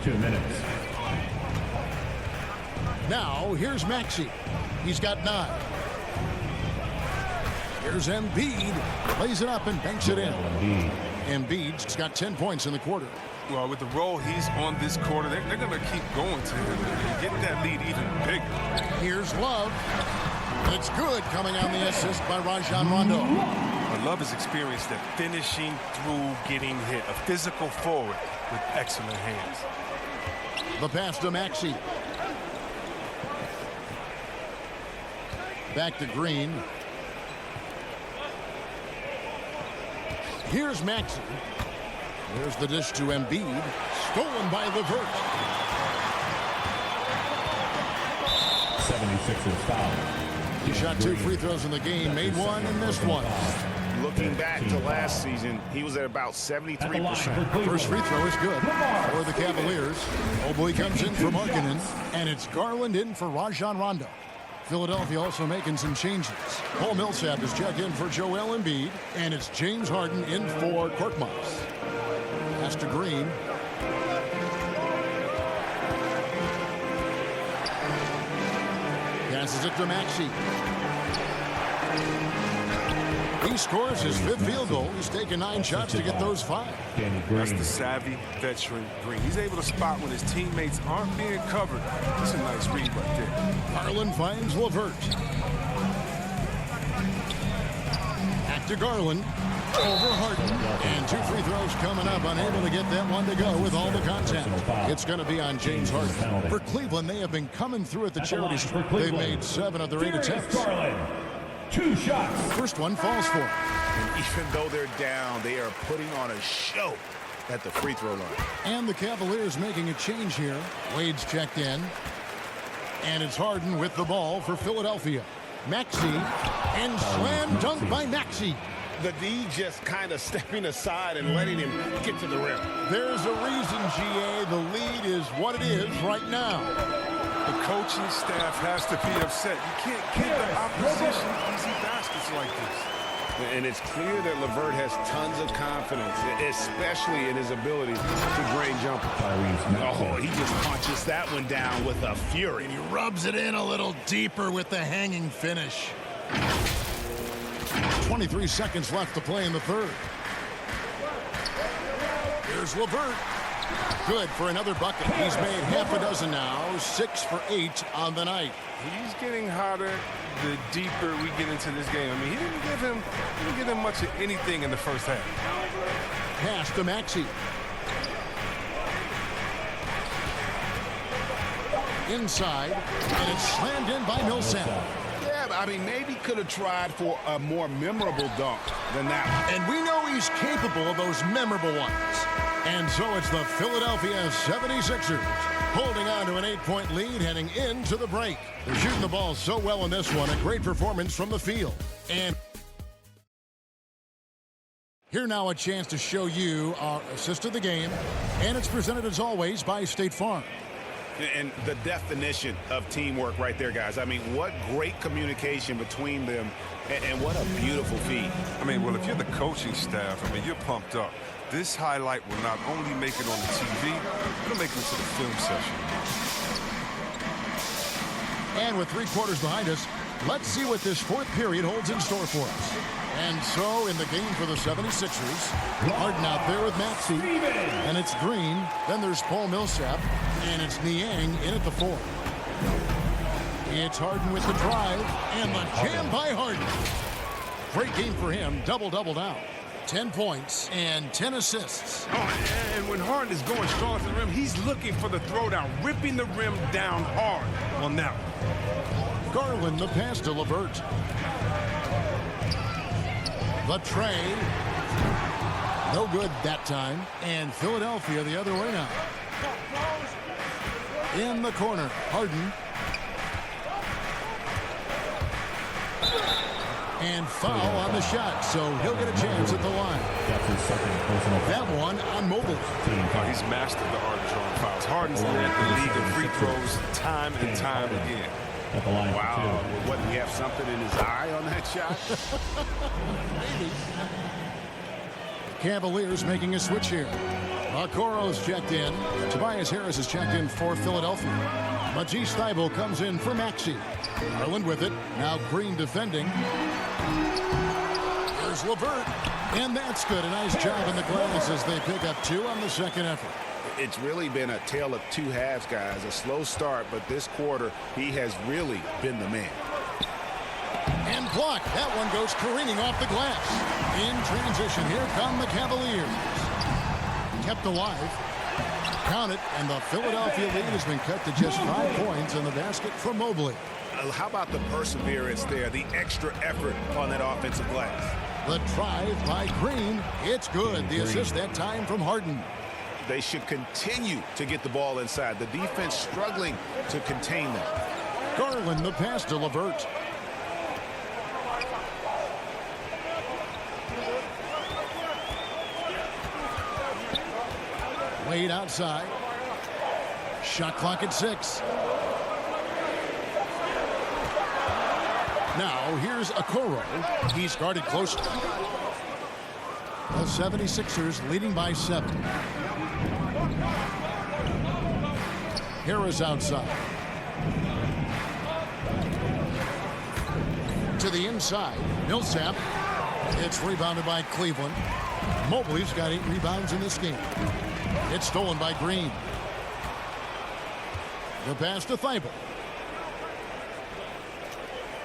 [SPEAKER 9] 2 minutes.
[SPEAKER 3] Now, here's Maxey. He's got 9. Here's Embiid. Lays it up and banks it in. Embiid's got 10 points in the quarter.
[SPEAKER 6] Well, with the role he's on this quarter, they're going to keep going to him and get that lead even bigger.
[SPEAKER 3] Here's Love. It's good, coming on the assist by Rajon Rondo.
[SPEAKER 6] Love is experienced at finishing through getting hit. A physical forward with excellent hands.
[SPEAKER 3] The pass to Maxey. Back to Green. Here's Maxey. There's the dish to Embiid. Stolen by LeVert.
[SPEAKER 9] 76ers foul.
[SPEAKER 3] He shot 2 free throws in the game, made 1 and missed 1.
[SPEAKER 8] Looking back to last season, he was at about 73%.
[SPEAKER 3] First free throw is good for the Cavaliers. Oboy comes in for Markkanen, and it's Garland in for Rajon Rondo. Philadelphia also making some changes. Paul Millsap is checked in for Joel Embiid, and it's James Harden in for Korkmaz. Pass to Green. Passes it to Maxey. He scores his 5th field goal. He's taken 9 shots to get those 5.
[SPEAKER 6] That's the savvy veteran Green. He's able to spot when his teammates aren't being covered. That's a nice read right there.
[SPEAKER 3] Garland finds LeVert. Back to Garland. Over Harden. And 2 free throws coming up. Unable to get that one to go with all the contact. It's going to be on James Harden. For Cleveland, they have been coming through at the charity stripe. They've made 7 of their 8 attempts.
[SPEAKER 9] 2 shots.
[SPEAKER 3] First one falls for him.
[SPEAKER 8] And even though they're down, they are putting on a show at the free throw line.
[SPEAKER 3] And the Cavaliers making a change here. Wade's checked in. And it's Harden with the ball for Philadelphia. Maxey, and slam dunk by Maxey.
[SPEAKER 8] The D just kind of stepping aside and letting him get to the rim.
[SPEAKER 3] There's a reason, GA. The lead is what it is right now.
[SPEAKER 6] The coaching staff has to be upset. You can't give the opposition easy baskets like this.
[SPEAKER 8] And it's clear that LeVert has tons of confidence, especially in his ability to drain jumpers. Oh, he just punches that one down with a fury.
[SPEAKER 3] And he rubs it in a little deeper with the hanging finish. 23 seconds left to play in the 3rd. Here's LeVert. Good for another bucket. He's made half a dozen now, 6 for 8 on the night.
[SPEAKER 6] He's getting hotter the deeper we get into this game. I mean, he didn't give him much of anything in the first half.
[SPEAKER 3] Pass to Maxey. Inside, and it's slammed in by Millsap.
[SPEAKER 8] Yeah, I mean, maybe could have tried for a more memorable dunk than that one.
[SPEAKER 3] And we know he's capable of those memorable ones. And so it's the Philadelphia 76ers holding on to an 8-point lead heading into the break. They're shooting the ball so well in this one. A great performance from the field. And here now a chance to show you our assist of the game. And it's presented as always by State Farm.
[SPEAKER 8] And the definition of teamwork right there, guys. I mean, what great communication between them, and what a beautiful feed.
[SPEAKER 6] I mean, well, if you're the coaching staff, I mean, you're pumped up. This highlight will not only make it on the TV, it'll make it into the film session.
[SPEAKER 3] And with 3 quarters behind us, let's see what this 4th period holds in store for us. And so in the game for the 76ers, Harden out there with Maxey, and it's Green. Then there's Paul Millsap, and it's Niang in at the 4. It's Harden with the drive, and the jam by Harden. Great game for him, double-double now. 10 points and 10 assists.
[SPEAKER 6] Oh, and when Harden is going strong at the rim, he's looking for the throwdown, ripping the rim down hard. Well, now.
[SPEAKER 3] Garland the pass to LeVert. The trade. No good that time. And Philadelphia the other way now. In the corner, Harden. And foul on the shot, so he'll get a chance at the line.
[SPEAKER 9] That's his second personal foul.
[SPEAKER 3] That one on Mobley.
[SPEAKER 6] He's mastered the art of drawing fouls. Harden's led the league in free throws time and time again.
[SPEAKER 9] At the line.
[SPEAKER 8] Wow, what, he have something in his eye on that shot?
[SPEAKER 3] Cavaliers making a switch here. Okoro's checked in. Tobias Harris is checked in for Philadelphia. Matisse Thybulle comes in for Maxey. Garland with it. Now Green defending. Here's LeVert. And that's good. A nice job in the glass as they pick up 2 on the second effort.
[SPEAKER 8] It's really been a tale of two halves, guys. A slow start, but this quarter, he has really been the man.
[SPEAKER 3] And blocked. That one goes careening off the glass. In transition, here come the Cavaliers. Kept alive. Count it, and the Philadelphia lead has been cut to just 5 points in the basket from Mobley.
[SPEAKER 8] How about the perseverance there, the extra effort on that offensive glass?
[SPEAKER 3] The drive by Green. It's good. The assist that time from Harden.
[SPEAKER 8] They should continue to get the ball inside. The defense struggling to contain them.
[SPEAKER 3] Garland the pass to LeVert. Wade outside. Shot clock at 6. Now here's Okoro. He's guarded closely. The 76ers leading by 7. Harris outside. To the inside. Millsap. It's rebounded by Cleveland. Mobley's got 8 rebounds in this game. It's stolen by Green. The pass to Thybulle.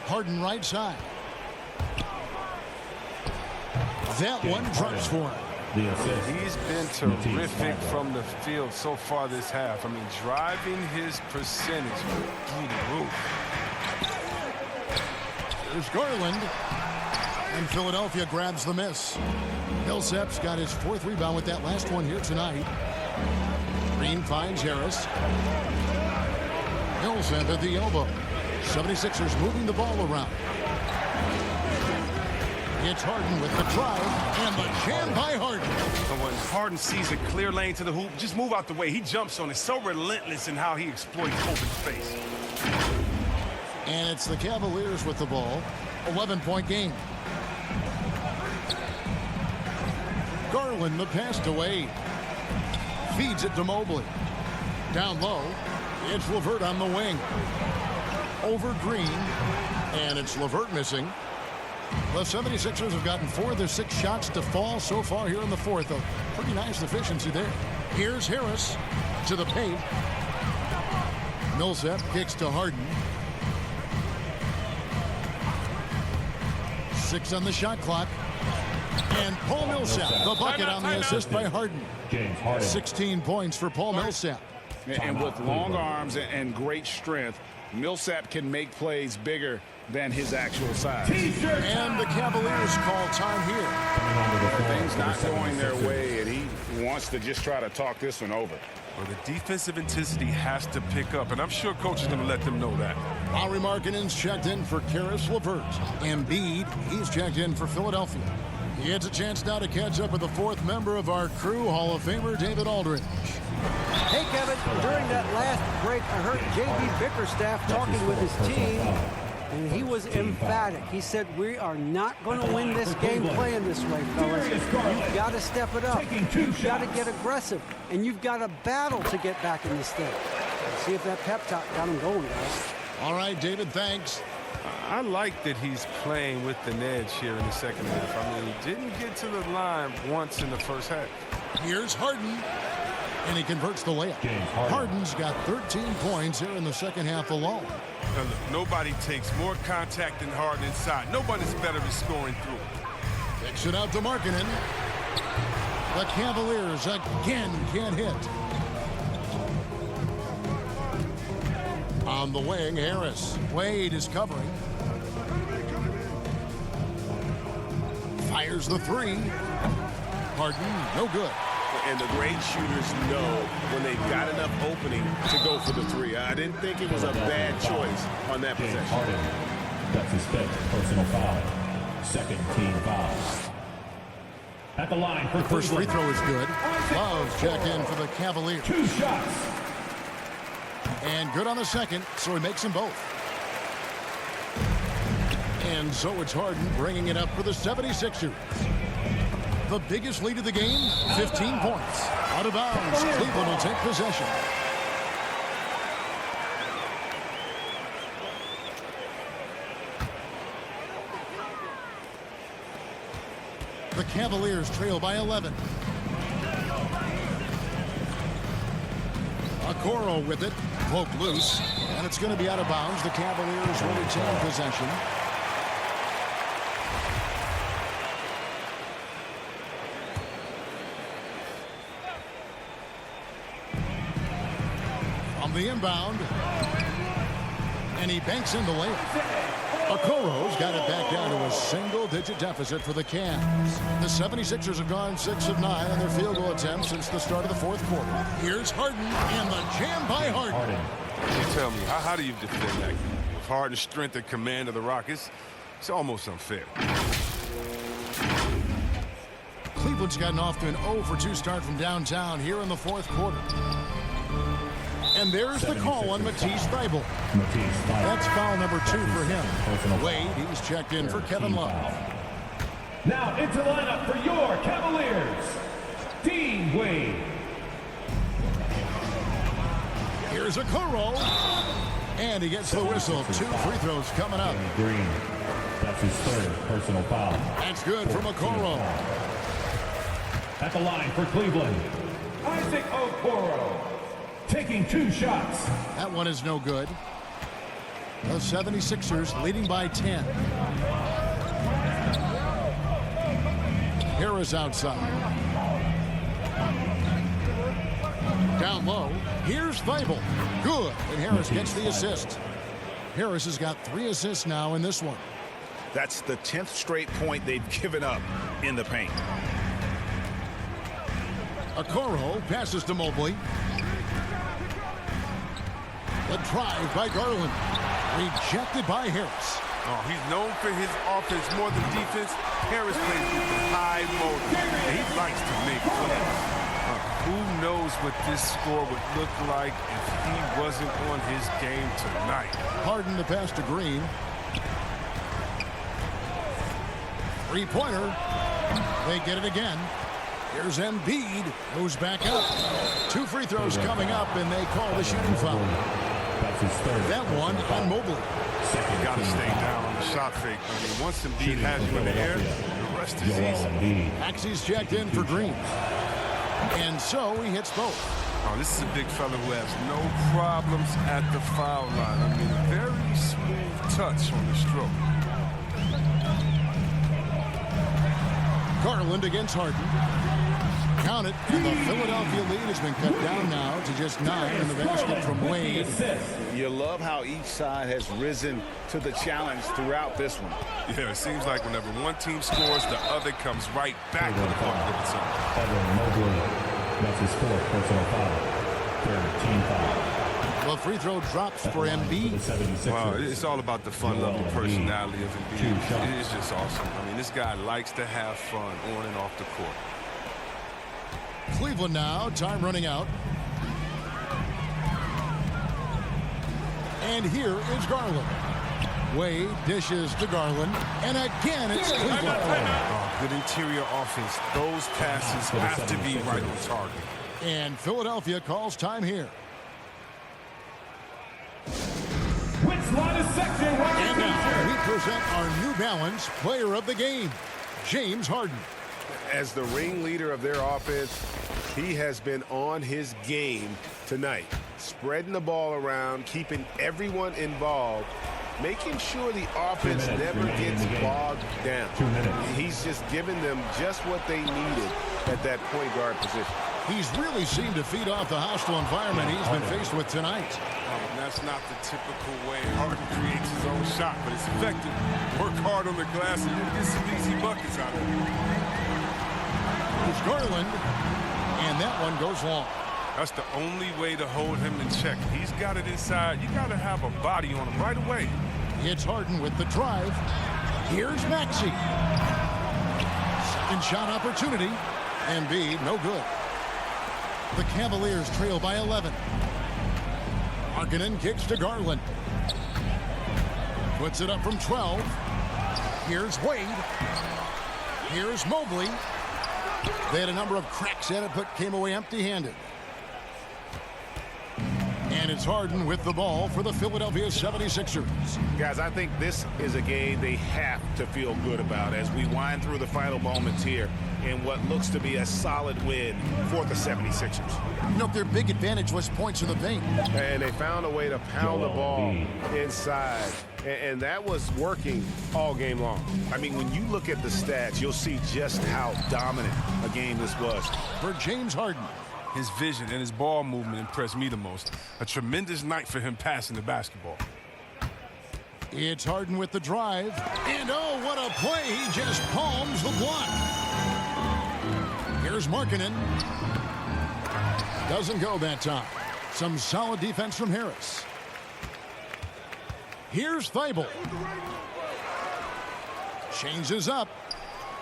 [SPEAKER 3] Harden right side. That one drops for him.
[SPEAKER 6] He's been terrific from the field so far this half. I mean, driving his percentage through the roof.
[SPEAKER 3] There's Garland. And Philadelphia grabs the miss. Millsap's got his 4th rebound with that last one here tonight. Green finds Harris. Millsap at the elbow. 76ers moving the ball around. It's Harden with the drive and the jam by Harden.
[SPEAKER 6] And when Harden sees a clear lane to the hoop, just move out the way. He jumps on it. So relentless in how he exploits open space.
[SPEAKER 3] And it's the Cavaliers with the ball. 11-point game. Garland the pass to Wade. Feeds it to Mobley. Down low. It's LeVert on the wing. Over Green. And it's LeVert missing. The 76ers have gotten 4 of their 6 shots to fall so far here in the 4th. A pretty nice efficiency there. Here's Harris to the paint. Millsap kicks to Harden. 6 on the shot clock. And Paul Millsap, the bucket on the assist by Harden. 16 points for Paul Millsap.
[SPEAKER 8] And with long arms and great strength, Millsap can make plays bigger than his actual size.
[SPEAKER 3] And the Cavaliers call time here.
[SPEAKER 8] Things not going their way, and he wants to just try to talk this one over.
[SPEAKER 6] Well, the defensive intensity has to pick up, and I'm sure coach is going to let them know that.
[SPEAKER 3] Lauri Markkanen's checked in for Caris LeVert. Embiid, he's checked in for Philadelphia. He gets a chance now to catch up with the 4th member of our crew, Hall of Famer David Aldridge.
[SPEAKER 4] Hey, Kevin, during that last break, I heard J.B. Bickerstaff talking with his team, and he was emphatic. He said, we are not going to win this game playing this way, fellas. You've got to step it up. You've got to get aggressive, and you've got to battle to get back in this thing. See if that pep talk got him going, guys.
[SPEAKER 3] All right, David, thanks.
[SPEAKER 6] I like that he's playing with an edge here in the second half. I mean, he didn't get to the line once in the first half.
[SPEAKER 3] Here's Harden. And he converts the layup. Harden's got 13 points here in the second half alone.
[SPEAKER 6] Now look, nobody takes more contact than Harden inside. Nobody's better at scoring through.
[SPEAKER 3] Kicks it out to Markkanen. The Cavaliers again can't hit. On the wing, Harris. Wade is covering. Fires the 3. Harden, no good.
[SPEAKER 8] And the great shooters know when they've got enough opening to go for the 3. I didn't think it was a bad choice on that possession.
[SPEAKER 9] That's his 5th personal foul. Second team foul. At the line for
[SPEAKER 3] The first free
[SPEAKER 9] Cleveland.
[SPEAKER 3] throw is good. Love's check in for the Cavaliers.
[SPEAKER 9] 2 shots.
[SPEAKER 3] And good on the second, so he makes them both. And so it's Harden bringing it up for the 76ers. The biggest lead of the game, 15 points. Out of bounds, Cleveland will take possession. The Cavaliers trail by 11. Okoro with it, poked loose, and it's going to be out of bounds. The Cavaliers will retain possession. From the inbound, and he banks in the layup. Okoro's got it back down to a single-digit deficit for the Cavs. The 76ers have gone 6 of 9 on their field goal attempts since the start of the fourth quarter. Here's Harden, and the jam by Harden.
[SPEAKER 6] You tell me, how do you defend that? With Harden's strength and command of the Rockets, it's almost unfair.
[SPEAKER 3] Cleveland's gotten off to an 0-for-2 start from downtown here in the fourth quarter. And there's the call on Matisse Thybulle. That's foul number 2 for him. Wade, he's checked in for Kevin Love.
[SPEAKER 9] Now into lineup for your Cavaliers, Dean Wade.
[SPEAKER 3] Here's Okoro. And he gets the whistle. 2 free throws coming up.
[SPEAKER 9] Green. That's his third personal foul.
[SPEAKER 3] That's good from Okoro.
[SPEAKER 9] At the line for Cleveland, Isaac Okoro. Taking 2 shots.
[SPEAKER 3] That one is no good. The 76ers leading by 10. Harris outside. Down low. Here's Thybulle. Good. And Harris gets the assist. Harris has got 3 assists now in this one.
[SPEAKER 8] That's the 10th straight point they've given up in the paint.
[SPEAKER 3] Okoro passes to Mobley. The drive by Garland. Rejected by Harris.
[SPEAKER 6] Oh, he's known for his offense more than defense. Harris plays with the high motor, and he likes to make plays. Who knows what this score would look like if he wasn't on his game tonight.
[SPEAKER 3] Harden the pass to Green. 3-pointer. They get it again. Here's Embiid. Goes back up. 2 free throws coming up, and they call the shooting foul. That one on Mobley.
[SPEAKER 6] You got to stay down on the shot fake. I mean, once Embiid has you in the air, the rest is easy.
[SPEAKER 3] Maxey's checked in for Green. And so he hits both.
[SPEAKER 6] Oh, this is a big fella who has no problems at the foul line. I mean, a very smooth touch on the stroke.
[SPEAKER 3] Garland against Harden. Count it, and the Philadelphia lead has been cut down now to just 9 in the basket from Wade.
[SPEAKER 8] You love how each side has risen to the challenge throughout this one.
[SPEAKER 6] Yeah, it seems like whenever one team scores, the other comes right back to the point of its own.
[SPEAKER 9] That's his 4th personal foul. 3rd team foul.
[SPEAKER 3] The free throw drops for Embiid.
[SPEAKER 6] Wow, it's all about the fun-loving personality of Embiid. It's just awesome. I mean, this guy likes to have fun on and off the court.
[SPEAKER 3] Cleveland now, time running out. And here is Garland. Wade dishes to Garland, and again it's Cleveland.
[SPEAKER 6] Oh, good interior offense. Those passes have to be right on target.
[SPEAKER 3] And Philadelphia calls time here. And now we present our New Balance player of the game, James Harden.
[SPEAKER 5] As the ringleader of their offense, he has been on his game tonight, spreading the ball around, keeping everyone involved, making sure the offense never gets bogged down. He's just giving them just what they needed at that point guard position.
[SPEAKER 3] He's really seemed to feed off the hostile environment he's been faced with tonight.
[SPEAKER 6] Oh, that's not the typical way Harden creates his own shot, but it's effective. Work hard on the glass and you'll get some easy buckets out of it.
[SPEAKER 3] It's Garland, and that one goes long.
[SPEAKER 6] That's the only way to hold him in check. He's got it inside. You got to have a body on him right away.
[SPEAKER 3] It's Harden with the drive. Here's Maxey. Second shot opportunity. Embiid, no good. The Cavaliers trail by 11. Markkanen kicks to Garland. Puts it up from 12. Here's Wade. Here's Mobley. They had a number of cracks at it, but came away empty-handed. And it's Harden with the ball for the Philadelphia 76ers.
[SPEAKER 8] Guys, I think this is a game they have to feel good about as we wind through the final moments here in what looks to be a solid win for the 76ers.
[SPEAKER 3] You know, their big advantage was points in the paint.
[SPEAKER 5] And they found a way to pound the ball inside. And that was working all game long.
[SPEAKER 8] I mean, when you look at the stats, you'll see just how dominant a game this was.
[SPEAKER 3] For James Harden.
[SPEAKER 6] His vision and his ball movement impressed me the most. A tremendous night for him passing the basketball.
[SPEAKER 3] It's Harden with the drive. And oh, what a play. He just palms the block. Here's Markkanen. Doesn't go that time. Some solid defense from Harris. Here's Thibault. Changes up.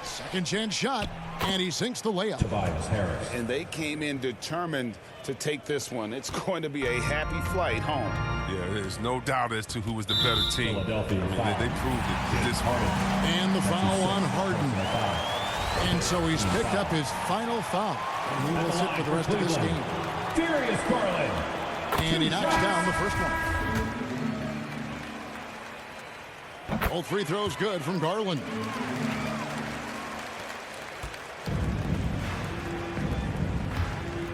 [SPEAKER 3] Second chance shot. And he sinks the layup.
[SPEAKER 9] Tobias Harris.
[SPEAKER 8] And they came in determined to take this one. It's going to be a happy flight home.
[SPEAKER 6] Yeah, there's no doubt as to who was the better team.
[SPEAKER 9] Philadelphia
[SPEAKER 6] They proved it this one.
[SPEAKER 3] And the foul on Harden. And so he's picked up his final foul. And he will sit for the rest of this game.
[SPEAKER 9] Darius Garland.
[SPEAKER 3] And he knocks down the first one. All free throws good from Garland.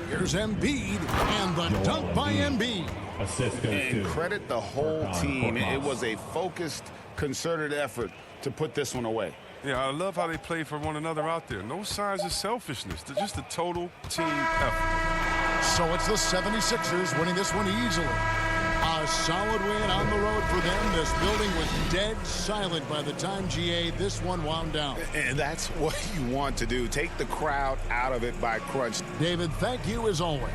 [SPEAKER 3] Here's Embiid, and the dunk by Embiid.
[SPEAKER 9] Assist goes
[SPEAKER 8] And
[SPEAKER 9] to
[SPEAKER 8] credit the whole team. It was a focused, concerted effort to put this one away.
[SPEAKER 6] Yeah, I love how they play for one another out there. No signs of selfishness. They're just a total team effort.
[SPEAKER 3] So it's the 76ers winning this one easily. A solid win on the road for them. This building was dead silent by the time, GA, this one wound down.
[SPEAKER 8] And that's what you want to do. Take the crowd out of it by crunch.
[SPEAKER 3] David, thank you as always.